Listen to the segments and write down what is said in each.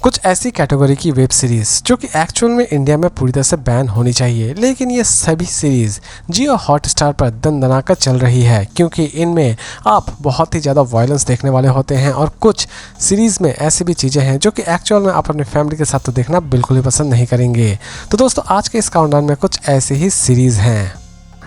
कुछ ऐसी कैटेगरी की वेब सीरीज जो कि एक्चुअल में इंडिया में पूरी तरह से बैन होनी चाहिए, लेकिन ये सभी सीरीज जियो हॉटस्टार पर दनदनाकर चल रही है क्योंकि इनमें आप बहुत ही ज़्यादा वायलेंस देखने वाले होते हैं और कुछ सीरीज़ में ऐसी भी चीज़ें हैं जो कि एक्चुअल में आप अपने फैमिली के साथ तो देखना बिल्कुल ही पसंद नहीं करेंगे। तो दोस्तों आज के इस काउंटडाउन में कुछ ऐसी ही सीरीज़ हैं।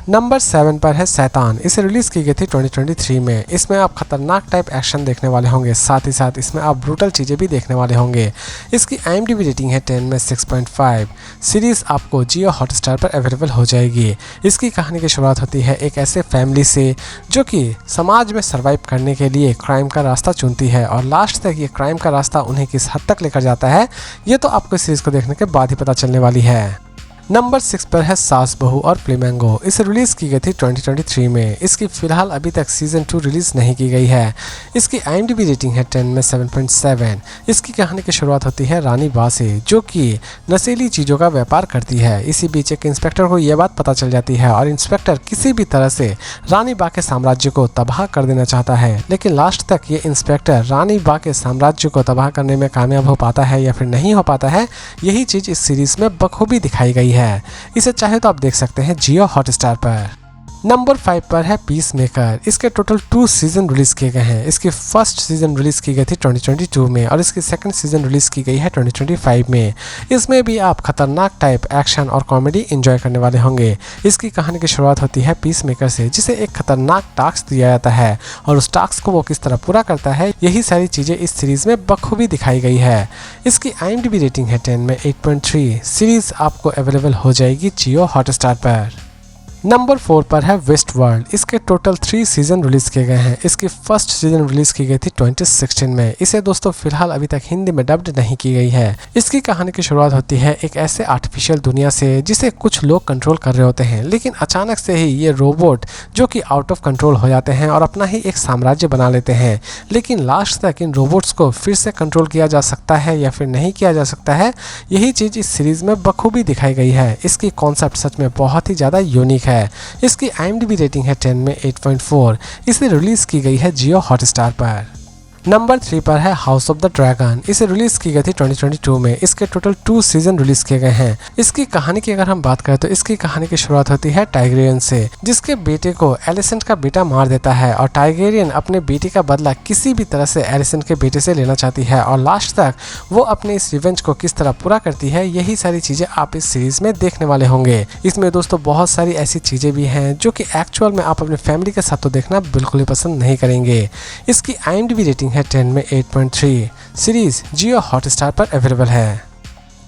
नंबर 7 पर है शैतान। इसे रिलीज़ की गई थी 2023 में। इसमें आप खतरनाक टाइप एक्शन देखने वाले होंगे, साथ ही साथ इसमें आप ब्रूटल चीज़ें भी देखने वाले होंगे। इसकी IMDb रेटिंग है 10 में 6.5। सीरीज़ आपको जियो हॉटस्टार पर अवेलेबल हो जाएगी। इसकी कहानी की शुरुआत होती है एक ऐसे फैमिली से जो कि समाज में सर्वाइव करने के लिए क्राइम का रास्ता चुनती है और लास्ट तक ये क्राइम का रास्ता उन्हें किस हद तक लेकर जाता है ये तो आपको इस सीरीज़ को देखने के बाद ही पता चलने वाली है। नंबर 6 पर है सास बहू और फ्लेमेंगो। इसे रिलीज़ की गई थी 2023 में। इसकी फ़िलहाल अभी तक सीज़न 2 रिलीज़ नहीं की गई है। इसकी IMDb रेटिंग है 10 में 7.7। इसकी कहानी की शुरुआत होती है रानी बा से जो कि नशीली चीज़ों का व्यापार करती है। इसी बीच एक इंस्पेक्टर को यह बात पता चल जाती है और इंस्पेक्टर किसी भी तरह से रानी बा के साम्राज्य को तबाह कर देना चाहता है, लेकिन लास्ट तक ये इंस्पेक्टर रानी बा के साम्राज्य को तबाह करने में कामयाब हो पाता है या फिर नहीं हो पाता है। यही चीज़ इस सीरीज़ में बखूबी दिखाई गई है। इसे चाहे तो आप देख सकते हैं जियो हॉटस्टार पर। नंबर 5 पर है पीस मेकर। इसके टोटल 2 सीज़न रिलीज़ किए गए हैं। इसकी फर्स्ट सीज़न रिलीज़ की गई थी 2022 में और इसकी सेकंड सीज़न रिलीज़ की गई है 2025 में। इसमें भी आप खतरनाक टाइप एक्शन और कॉमेडी एंजॉय करने वाले होंगे। इसकी कहानी की शुरुआत होती है पीस मेकर से, जिसे एक खतरनाक टास्क दिया जाता है और उस टास्क को वो किस तरह पूरा करता है, यही सारी चीज़ें इस सीरीज़ में बखूबी दिखाई गई है। इसकी IMDb रेटिंग है 10 में 8.3। सीरीज़ आपको अवेलेबल हो जाएगी जियो हॉटस्टार पर। नंबर 4 पर है वेस्ट वर्ल्ड। इसके टोटल 3 सीज़न रिलीज़ किए गए हैं। इसकी फर्स्ट सीज़न रिलीज़ की गई थी 2016 में। इसे दोस्तों फिलहाल अभी तक हिंदी में डब्ड नहीं की गई है। इसकी कहानी की शुरुआत होती है एक ऐसे आर्टिफिशियल दुनिया से जिसे कुछ लोग कंट्रोल कर रहे होते हैं, लेकिन अचानक से ही ये रोबोट जो कि आउट ऑफ कंट्रोल हो जाते हैं और अपना ही एक साम्राज्य बना लेते हैं। लेकिन लास्ट तक इन रोबोट्स को फिर से कंट्रोल किया जा सकता है या फिर नहीं किया जा सकता है, यही चीज़ इस सीरीज़ में बखूबी दिखाई गई है। इसकी कॉन्सेप्ट सच में बहुत ही ज़्यादा यूनिक है। इसकी IMDb रेटिंग है 10 में 8.4। इसे रिलीज़ की गई है जियो हॉटस्टार पर। नंबर 3 पर है हाउस ऑफ द ड्रैगन। इसे रिलीज़ की गई थी 2022 में। इसके टोटल 2 सीज़न रिलीज़ किए गए हैं। इसकी कहानी की अगर हम बात करें तो इसकी कहानी की शुरुआत होती है टाइगेरियन से, जिसके बेटे को एलिसेंट का बेटा मार देता है और टाइगेरियन अपने बेटे का बदला किसी भी तरह से एलिसेंट के बेटे से लेना चाहती है और लास्ट तक वो अपने इस रिवेंज को किस तरह पूरा करती है, यही सारी चीज़ें आप इस सीरीज़ में देखने वाले होंगे। इसमें दोस्तों बहुत सारी ऐसी चीज़ें भी हैं जो कि एक्चुअल में आप अपने फैमिली के साथ तो देखना बिल्कुल ही पसंद नहीं करेंगे। इसकी IMDb रेटिंग है 10 में 8.3। सीरीज जियो हॉटस्टार पर अवेलेबल है।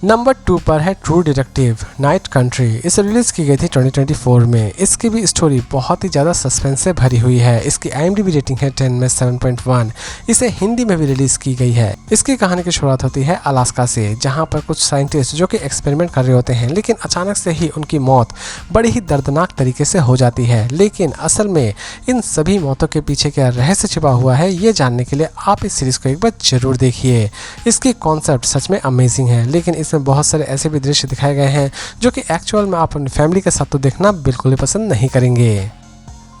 नंबर 2 पर है ट्रू डिटेक्टिव नाइट कंट्री। इसे रिलीज़ की गई थी 2024 में। इसकी भी स्टोरी बहुत ही ज़्यादा सस्पेंस से भरी हुई है। इसकी IMDb रेटिंग है 10 में 7.1। इसे हिंदी में भी रिलीज़ की गई है। इसकी कहानी की शुरुआत होती है अलास्का से, जहां पर कुछ साइंटिस्ट जो कि एक्सपेरिमेंट कर रहे होते हैं, लेकिन अचानक से ही उनकी मौत बड़ी ही दर्दनाक तरीके से हो जाती है। लेकिन असल में इन सभी मौतों के पीछे क्या रहस्य छिपा हुआ है, ये जानने के लिए आप इस सीरीज़ को एक बार जरूर देखिए। इसकी कॉन्सेप्ट सच में अमेजिंग है, लेकिन इसमें बहुत सारे ऐसे भी दृश्य दिखाए गए हैं जो कि एक्चुअल में आप अपनी फैमिली के साथ तो देखना बिल्कुल ही पसंद नहीं करेंगे।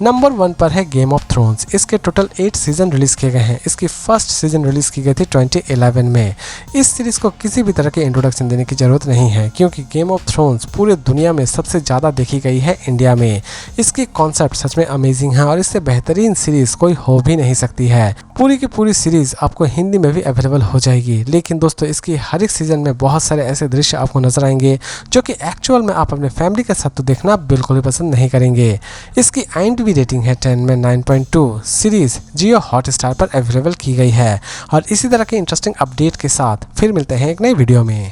नंबर 1 पर है गेम ऑफ थ्रोन्स। इसके टोटल 8 सीज़न रिलीज़ किए गए हैं। इसकी फर्स्ट सीज़न रिलीज़ की गई थी 2011 में। इस सीरीज़ को किसी भी तरह के इंट्रोडक्शन देने की ज़रूरत नहीं है क्योंकि गेम ऑफ थ्रोन्स पूरे दुनिया में सबसे ज़्यादा देखी गई है इंडिया में। इसकी कॉन्सेप्ट सच में अमेजिंग है और इससे बेहतरीन सीरीज़ कोई हो भी नहीं सकती है। पूरी की पूरी सीरीज़ आपको हिंदी में भी अवेलेबल हो जाएगी, लेकिन दोस्तों इसकी हर एक सीज़न में बहुत सारे ऐसे दृश्य आपको नजर आएंगे जो कि एक्चुअल में आप अपने फैमिली के साथ तो देखना बिल्कुल ही पसंद नहीं करेंगे। इसकी IMDb रेटिंग है 10 में 9.2। सीरीज जियो हॉटस्टार पर अवेलेबल की गई है और इसी तरह के इंटरेस्टिंग अपडेट के साथ फिर मिलते हैं एक नई वीडियो में।